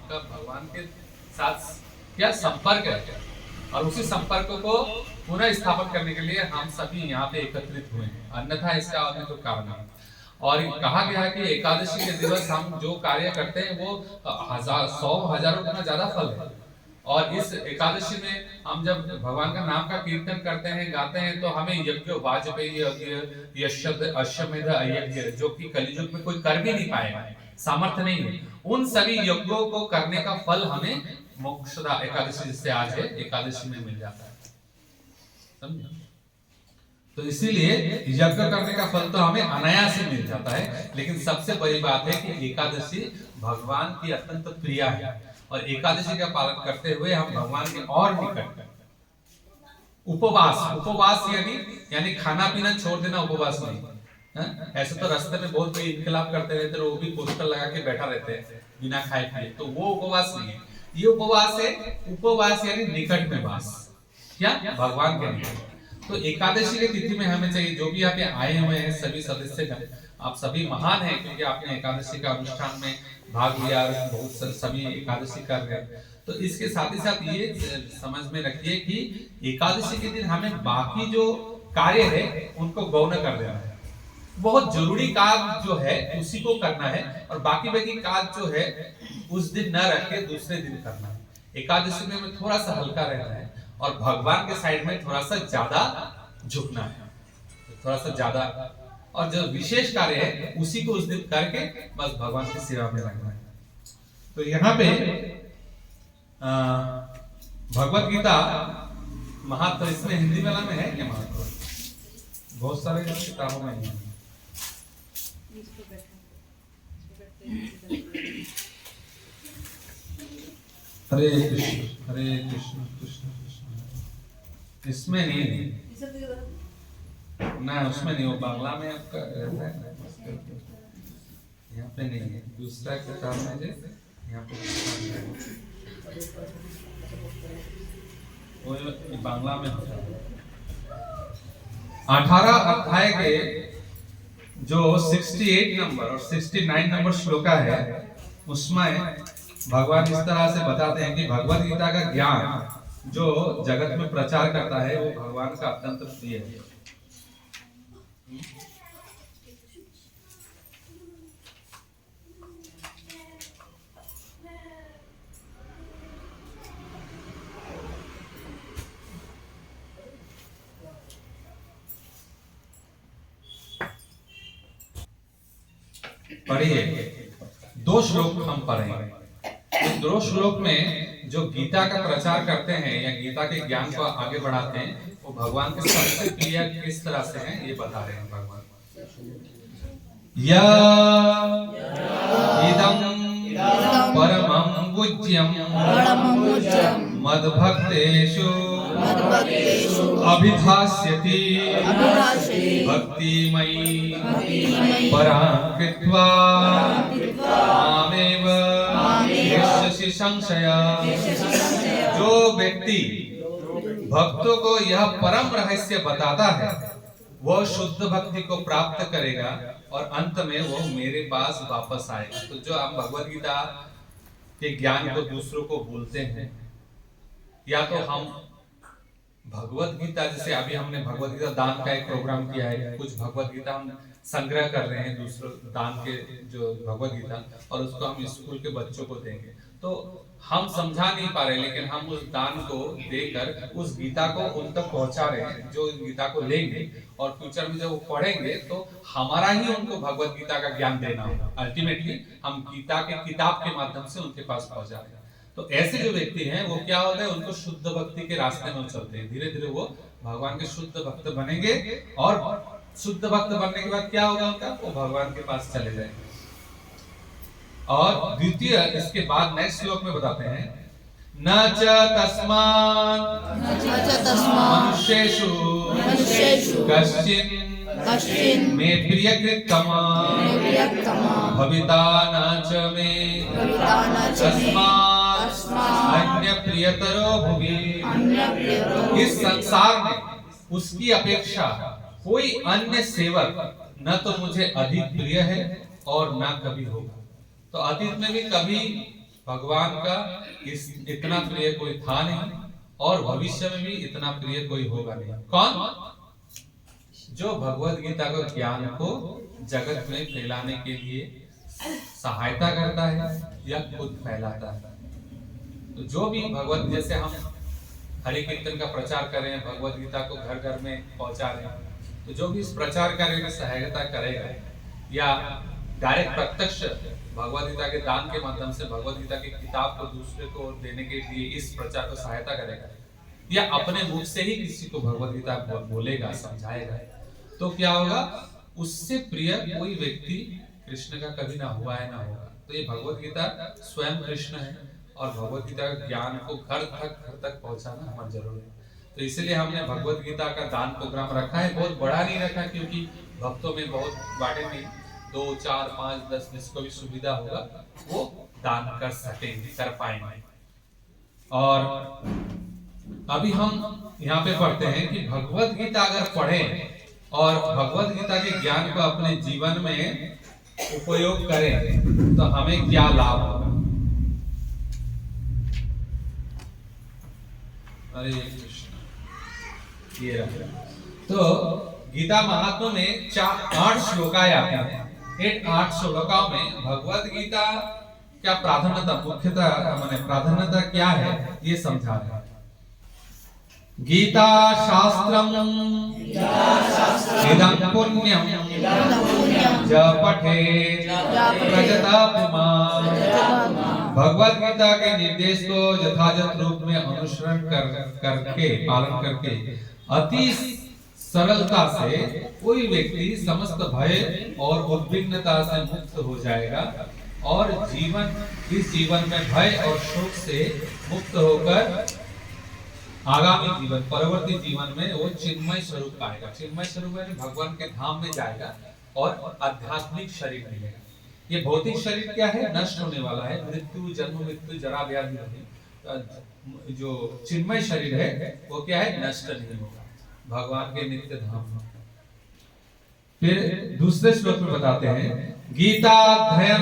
आपका भगवान के साथ क्या संपर्क है, और उसी संपर्क को पुनः स्थापित करने के लिए हम सभी यहाँ पे एकत्रित हुए हैं, अन्यथा इसका अन्य तो कारण है। और कहा गया है कि एकादशी के दिवस हम जो कार्य करते हैं वो हजारों गुना ज्यादा फल है। और इस एकादशी में हम जब भगवान का नाम का कीर्तन करते हैं, गाते हैं, तो हमें यज्ञ, वाजपेयी यज्ञ, अश्वमेध यज्ञ, जो कि कलियुग में कोई कर भी नहीं पाएगा, सामर्थ्य नहीं है, उन सभी यज्ञों को करने का फल हमें मोक्षदा एकादशी जिससे आज है एकादशी में मिल जाता है। समझे? तो इसीलिए यज्ञ करने का फल तो हमें अनायास ही मिल जाता है, लेकिन सबसे बड़ी बात है कि एकादशी भगवान की अत्यंत प्रिय है, और एकादशी का पालन करते हुए हम भगवान के और निकट उपवास यानी खाना पीना छोड़ देना, उपवास नहीं। ऐसे तो रास्ते में बहुत कोई इनकलाब करते रहते हैं, वो भी पोस्टर लगा के बैठा रहते हैं बिना खाए पिए, तो वो उपवास नहीं है। ये उपवास है, उपवास यानी निकट में वास, क्या भगवान के निकट। तो एकादशी की तिथि में हमें चाहिए, जो भी यहाँ पे आए हुए हैं सभी सदस्य, आप सभी महान हैं, क्योंकि आपने एकादशी का अनुष्ठान में भाग लिया, बहुत सभी एकादशी कर रहे हैं। तो इसके साथ ही साथ ये समझ में रखिए कि एकादशी के दिन हमें बाकी जो कार्य है उनको गौण कर देना है। बहुत जरूरी कार्य जो है उसी को करना है, और बाकी कार्य जो है उस दिन न रख के दूसरे दिन करना है। एकादशी में हमें थोड़ा सा हल्का रहना है, और भगवान के साइड में थोड़ा सा ज्यादा झुकना है, थोड़ा सा ज्यादा, और जो विशेष कार्य है उसी को उस दिन करके बस भगवान की सेवा में लगना है। तो यहाँ पे भगवत गीता महात्मा, इसमें हिंदी वाला में है क्या महात्मा? बहुत सारे किताबों में है। हरे कृष्ण कृष्ण कृष्ण, इसमें नहीं है ना, उसमें नहीं, वो बांग्ला में आपका रहता है, यहाँ पे नहीं है। दूसरा किताब में जो यहाँ पे वो बांग्ला में होता है। 18 अध्याय के जो 68 नंबर और 69 नंबर श्लोका है, उसमें भगवान इस तरह से बताते हैं कि भगवत गीता का ज्ञान जो जगत में प्रचार करता है वो भगवान का अत्यंत प्रिय है। पढ़िए, 2 श्लोक हम पढ़ेंगे। इस 2 श्लोक में जो गीता का प्रचार करते हैं या गीता के ज्ञान को आगे बढ़ाते हैं, वो भगवान के सबसे प्रिय किस तरह से हैं ये बता रहे हैं भगवान। या इदं परमं पूज्यं मद्भक्तेषु अभिधास्यति भक्तिमयी परां कृत्वा मामेव यस्यसि संशय। जो व्यक्ति भक्तों को यह परम रहस्य बताता है वह शुद्ध भक्ति को प्राप्त करेगा और अंत में वो मेरे पास वापस आएगा। तो जो हम भगवत गीता के ज्ञान को दूसरों को बोलते हैं, या तो हम भगवत गीता, जैसे अभी हमने भगवत गीता दान का एक प्रोग्राम किया है, कुछ भगवत गीता हम संग्रह कर रहे हैं दूसरों दान के जो भगवत गीता, और उसको हम स्कूल के बच्चों को देंगे। तो हम समझा नहीं पा रहे, लेकिन हम उस दान को देकर उस गीता को उन तक पहुंचा रहे हैं, जो इस गीता को लेंगे और फ्यूचर में जब वो पढ़ेंगे तो हमारा ही उनको भगवत गीता का ज्ञान देना होगा। अल्टीमेटली हम गीता के किताब के माध्यम से उनके पास पहुंचा रहे हैं। तो ऐसे जो व्यक्ति हैं वो क्या होता है, उनको शुद्ध भक्ति के रास्ते में चलते हैं, धीरे धीरे वो भगवान के शुद्ध भक्त बनेंगे, और शुद्ध भक्त बनने के बाद क्या होगा उनका, वो भगवान के पास चले जाएंगे। और द्वितीय, इसके बाद नेक्स्ट श्लोक में बताते हैं, न च तस्मात् मनुष्येषु कश्चिन् मे प्रियकृत्तमा भविता न च मे तस्मात् अन्य प्रियतरो भुवि। इस संसार में उसकी अपेक्षा कोई अन्य सेवक न तो मुझे अधिक प्रिय है और न कभी होगा। तो अतीत में भी कभी भगवान का इतना प्रिय कोई था नहीं और भविष्य में भी इतना प्रिय कोई होगा नहीं। कौन? जो भगवत गीता को ज्ञान को जगत में फैलाने के लिए सहायता करता है या खुद फैलाता है। तो जो भी भगवत, जैसे हम हरि कीर्तन का प्रचार कर रहे हैं, भगवत गीता को घर घर में पहुंचा रहे हैं, तो जो भी इस प्रचार कार्य में सहायता करेगा या डायरेक्ट प्रत्यक्ष भगवत गीता के दान के माध्यम से भगवत गीता की किताब को दूसरे को देने के लिए इस प्रचार को सहायता करेगा या अपने मुख से ही किसी को भगवत गीता बोलेगा, समझाएगा, तो क्या होगा? उससे प्रिय कोई व्यक्ति कृष्ण का कभी ना हुआ है ना होगा। तो ये भगवत गीता स्वयं कृष्ण है और भगवत गीता का ज्ञान को घर तक पहुंचाना हमारा जरूरी है। तो इसलिए हमने भगवत गीता का दान प्रोग्राम रखा है। बहुत बड़ा नहीं रखा क्योंकि भक्तों में बहुत बांटे नहीं, 2, 4, 5, 10 जिसको भी सुविधा होगा वो दान कर सकेंगे, कर पाएंगे। और अभी हम यहाँ पे पढ़ते हैं कि भगवत गीता अगर पढ़ें और भगवत गीता के ज्ञान को अपने जीवन में उपयोग करें तो हमें क्या लाभ होगा। हरे कृष्ण। ये रहा। तो गीता महात्म्य में 8 श्लोकाएं आते हैं। इन 8 श्लोकों में भगवत गीता क्या प्राधान्यता, मुख्यतः माने प्राधान्यता क्या है ये समझा रहे हैं। गीता शास्त्रम इदं पुण्यम ज पठेत् प्रजता पुमान्। भगवत गीता के निर्देश को यथायथ रूप में अनुसरण करके पालन करके अति सरलता से कोई व्यक्ति समस्त भय और उद्विग्नता से मुक्त हो जाएगा और इस जीवन में भय और शोक से मुक्त होकर आगामी जीवन, परवर्ती जीवन में वो चिन्मय स्वरूप पाएगा। चिन्मय स्वरूप यानी भगवान के धाम में जाएगा और आध्यात्मिक शरीर मिलेगा। ये भौतिक शरीर क्या है? नष्ट होने वाला है। मृत्यु, जन्म, मृत्यु, जरा व्याधि। जो चिन्मय शरीर है वो क्या है? नष्ट नहीं होगा भगवान के नित्य धाम में। फिर दूसरे श्लोक में बताते हैं गीताध्ययनशीलस्य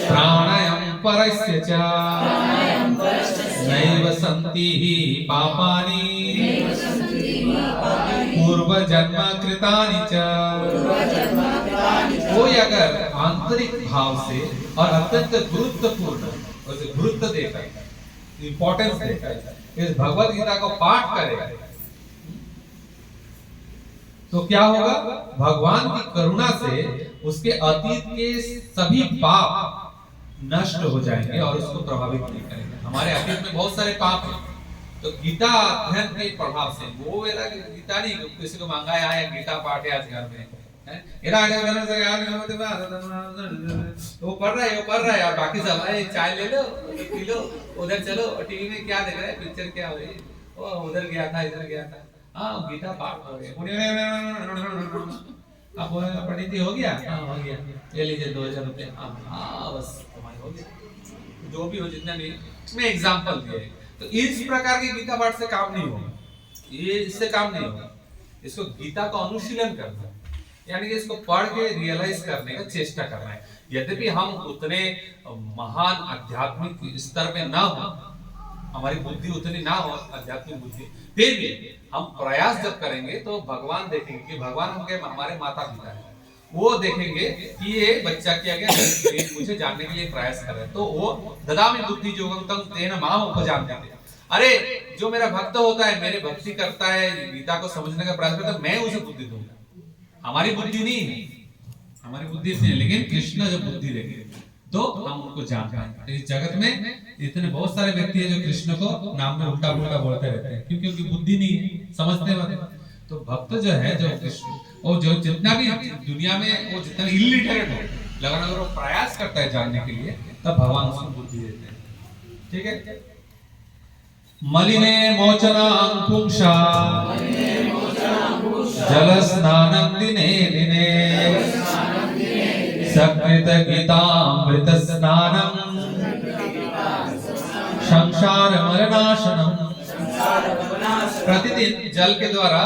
प्राणायाम परस्य च नैव सन्ति पापानि पूर्व जन्म कृतानि च। कोई अगर आंतरिक भाव से और अत्यंत गुरुत्वपूर्ण गुरुत्व देकर, इंपॉर्टेंस देकर इस भगवत गीता को पाठ करेगा तो क्या होगा? भगवान की करुणा से उसके अतीत के सभी पाप नष्ट हो जाएंगे और उसको प्रभावित नहीं करेंगे। हमारे अतीत में बहुत सारे पाप हैं, तो गीता अध्ययन के प्रभाव से वो वेला गीता नहीं, किसी को मांगा है गीता पाठ है आज घर में वो पढ़ रहा है और बाकी सब चाय ले लो, पी लो, उधर चलो, टीवी में क्या देख रहा है, पिक्चर क्या हो रही है, वो उधर गया था, इधर गया था, हाँ गीता पाठ हो गया, अब पंडित हो गया, हाँ हो गया, ले लीजिए 2000 रुपये, हाँ बस कमाई हो गया। जो भी हो, जितना भी मैं एग्जांपल दिया है। तो इस प्रकार की गीता पाठ से काम नहीं होगा, ये इससे काम नहीं होगा। इसको गीता का अनुशीलन करना है, यानी कि इसको पढ़ के रियलाइज करने का चेष्टा करना है। यद्यपि हम उतने महान आध्यात्मिक स्तर में ना हो, हमारी बुद्धि उतनी ना हो आध्यात्मिक बुद्धि, फिर भी हम प्रयास जब करेंगे तो भगवान देखेंगे कि भगवान हमारे माता पिता है, वो देखेंगे कि ये बच्चा किया गया मुझे जानने के लिए प्रयास कर रहा है, तो वो ददामि बुद्धि योगं तं तेन मां उपजान्ति। अरे जो मेरा भक्त होता है, मेरे भक्ति करता है, गीता को समझने का प्रयास करता है, मैं उसे बुद्धि दूंगा। हमारी बुद्धि नहीं है, हमारी बुद्धि नहीं है, लेकिन कृष्ण जब बुद्धि देंगे तो हम उनको जान पाएंगे। इस जगत में इतने बहुत सारे व्यक्ति हैं जो कृष्ण को नाम में उल्टा पुल्टा बोलते रहते हैं, क्योंकि उनकी बुद्धि नहीं है, समझते वाले। तो भक्त जो है, जो कृष्ण और जो जितना भी दुनिया में वो जितना इलिटरेट हो, लेकिन अगर वो प्रयास करता है जानने के लिए, तब भगवान उसको बुद्धि देते हैं। ठीक है। मलिने मोचनां पुंसा जल स्नानं दिने दिने सकृत गीतामृत स्नानं संसार मरणाशनम। प्रतिदिन जल के द्वारा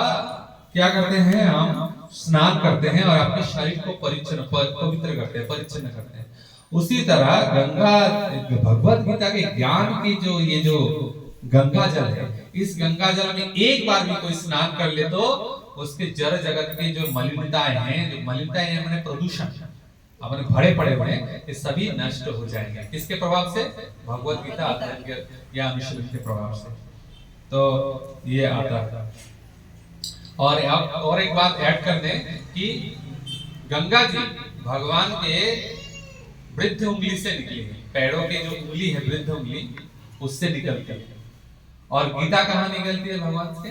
क्या करते हैं? हम स्नान करते हैं और अपने शरीर को पवित्र करते हैं, परिच्छिन्न करते हैं। उसी तरह गंगा भगवत गीता के ज्ञान की जो गंगा जल है, इस गंगा जल में एक बार भी कोई स्नान कर ले तो उसके जड़ जगत के जो मलिनताएं हैं, मैंने प्रदूषण अपने भरे पड़े हुए ये सभी नष्ट हो जाएंगे। किसके प्रभाव से? भगवत गीता अध्ययन या अनुशीलन के प्रभाव से। तो ये आता है। और एक बात ऐड कर दें कि गंगा जी भगवान के वृद्ध उंगली से निकली है। पैरों की जो उंगली है वृद्ध उंगली, उससे निकलती है। और गीता कहाँ निकलती है? भगवान से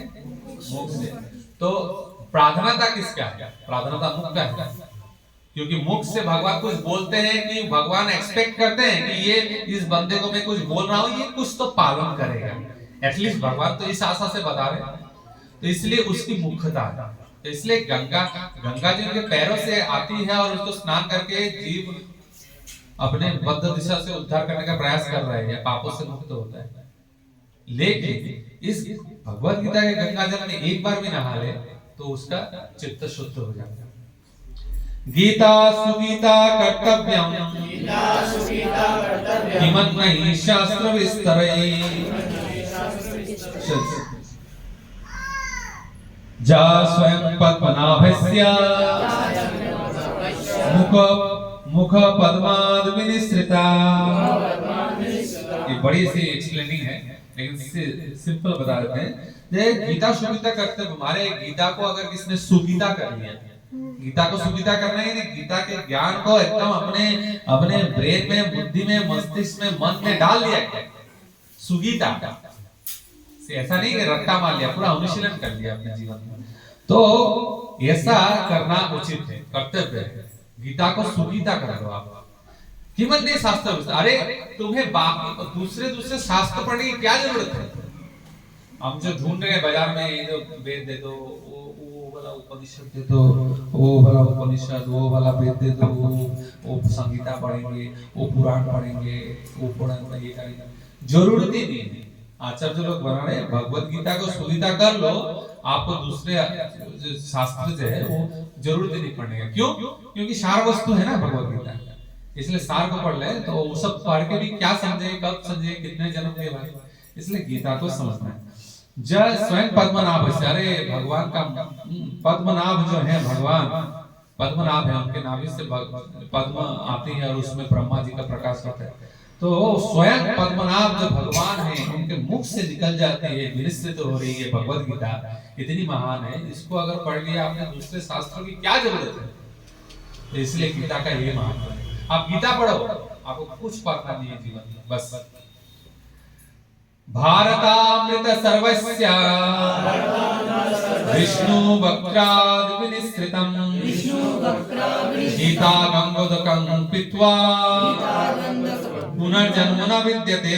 मुख से। तो प्रार्थनाता किसका है? प्रार्थनाता मुख का है, क्योंकि मुख से भगवान कुछ बोलते हैं कि भगवान एक्सपेक्ट करते हैं कि ये इस बंदे को मैं कुछ बोल रहा हूँ, ये कुछ तो पालन करेगा। एटलीस्ट भगवान तो इस आशा से बता रहे हैं, तो इसलिए उसकी मुख्यता है। तो इसलिए गंगा जी के पैरों से आती है और उसको स्नान करके जीव अपने बद्ध दिशा से उद्धार करने का प्रयास कर रहा है या पापों से मुक्त होता है। लेकिन इस भगवत गीता के गंगा जल में एक बार भी नहा ले तो उसका चित्त शुद्ध हो जाता है। गीता सुगीता कर्तव्यम किमन्नहि शास्त्र विस्तरै जा स्वयं पद्मनाभस्य मुख पद्माद विनिसृता। ये बड़ी सी एक्सप्लेनिंग है, लेकिन सिंपल बता देते हैं। गीता सुगीता करते हमारे गीता को अगर किसने सुगीता कर लिया, गीता को सुगीता करना है, गीता के ज्ञान को एकदम अपने ब्रेन में, बुद्धि में, मस्तिष्क में, मन में डाल लिया गया, सुगीता। ऐसा नहीं कि रट्टा मार लिया, पूरा अनुशीलन कर लिया अपने जीवन में। तो ऐसा करना उचित है, कर्तव्य है। गीता को सुगीता कर दो आप। कीमत नहीं शास्त्र। अरे तुम्हें बाकी दूसरे शास्त्र पढ़ने की क्या जरूरत है? हम जो ढूंढ रहे हैं बाजार में, ये जो वेद दे दो, वो वाला उपनिषद दे दो, वो वाला उपनिषद, वो वाला वेद दे दो, वो संगीता पढ़ेंगे, वो पुराण पढ़ेंगे, वो पुराण ये करेंगे। जरूरत ही नहीं है। आचार्य लोग बना रहे भगवत गीता को सुगीता कर लो, आपको दूसरे शास्त्र जो है वो जरूरत ही नहीं पढ़ने का। क्यों? क्योंकि सार वस्तु है ना भगवत गीता, इसलिए सार को पढ़ ले तो वो सब पढ़ के भी क्या समझे, कब समझे, कितने जन्म के बाद। इसलिए गीता को समझना है। जय स्वयं पद्मनाभ। अरे भगवान का पद्मनाभ जो है, भगवान पद्मनाभ है, उनके नाभि से पद्म आती है और उसमें ब्रह्मा जी का प्रकाश होता है। तो स्वयं पद्मनाभ जो भगवान है, उनके मुख से निकल जाती है, विनिश्चित हो रही है भगवत गीता। इतनी महान है, इसको अगर पढ़ लिया आपने, दूसरे शास्त्रों की क्या जरूरत है? तो इसलिए गीता का ये महत्व है। आप गीता पढ़ो, आपको कुछ पढ़ना नहीं है जीवन में, बस। भारतामृत सर्वस्य विष्णु वक्त्राद् विनिसृतम् गीता गंगोदकं पीत्वा पुनर्जन्म न विद्यते।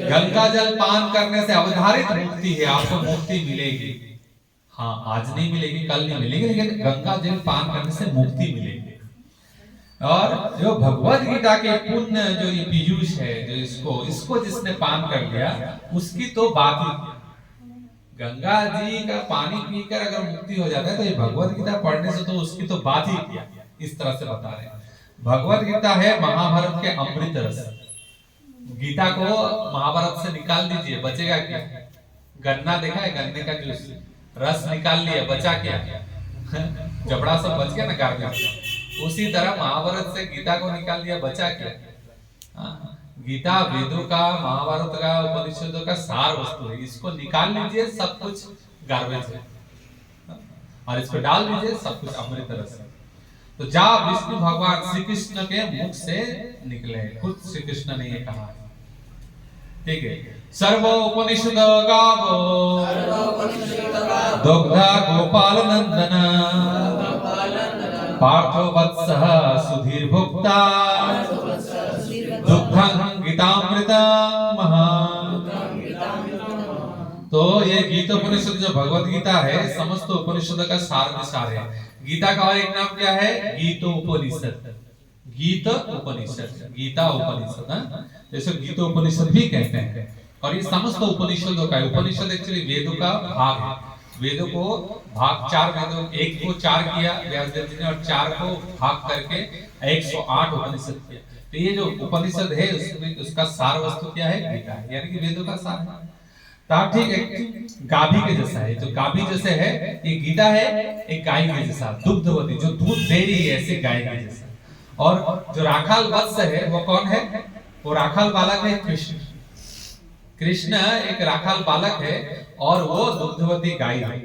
गंगा जल पान करने से अवधारित मुक्ति है, आपको मुक्ति मिलेगी। हाँ, आज नहीं मिलेगी, कल नहीं मिलेगी, लेकिन गंगा जल पान करने से मुक्ति मिलेगी। और जो भगवत गीता के पुण्य जो ये पीयूष है, जो इसको जिसने पान कर लिया, उसकी तो बात ही। गंगा जी का पानी पीकर अगर मुक्ति हो जाता है तो ये भगवत गीता पढ़ने से तो उसकी तो बात ही किया। इस तरह से बता रहे हैं। भगवत गीता है महाभारत के अमृत रस। गीता को महाभारत से निकाल दीजिए, बचेगा क्या? गन्ना देखा है, गन्ने का जूस, रस निकाल लिया, बचा क्या? जबड़ा सब बच गया ना गार्बेज। उसी तरह महाभारत से गीता को निकाल दिया, बचा क्या? गीता वेदों का, महाभारत का, उपनिषदों का सार वस्तु है। इसको निकाल लीजिए, सब कुछ गार्बेज है, और इसको डाल दीजिए, सब कुछ अमृत रस है। तो जा विष्णु भगवान श्री कृष्ण के मुख से निकले, खुद श्री कृष्ण ने ये कहा। ठीक है। सर्व उपनिषद गावो दुग्धा गोपाल नंदन पार्थो वत्सः सुधीर भोक्ता दुग्धं गीतामृतं महा। तो ये गीतोपनिषद जो भगवत गीता है, समस्त उपनिषद का सार है। गीता का और एक नाम क्या है? गीतोपनिषद। गीत उपनिषद, गीता उपनिषद, जैसे गीतोपनिषद भी कहते हैं। और ये समस्त उपनिषदों का, उपनिषद एक्चुअली वेदों का भाग है। वेदों को भाग, 4 वेदों, एक को 4 किया व्यासदेव जी ने, और 4 को भाग करके 108 उपनिषद किया। तो ये जो उपनिषद है उसमें उसका सार वस्तु क्या है? गीता है, यानी कि वेदों का सार है। तो आप ठीक एक गाभी के जैसा है, जो गाभी जैसे है ये गीता है, एक गाय के जैसा दुग्धवती जो दूध दे रही है ऐसे गाय के जैसा। और जो राखाल वत्स है वो कौन है? वो राखाल बालक है कृष्ण। कृष्ण एक राखाल बालक है और वो दुग्धवती गाय है।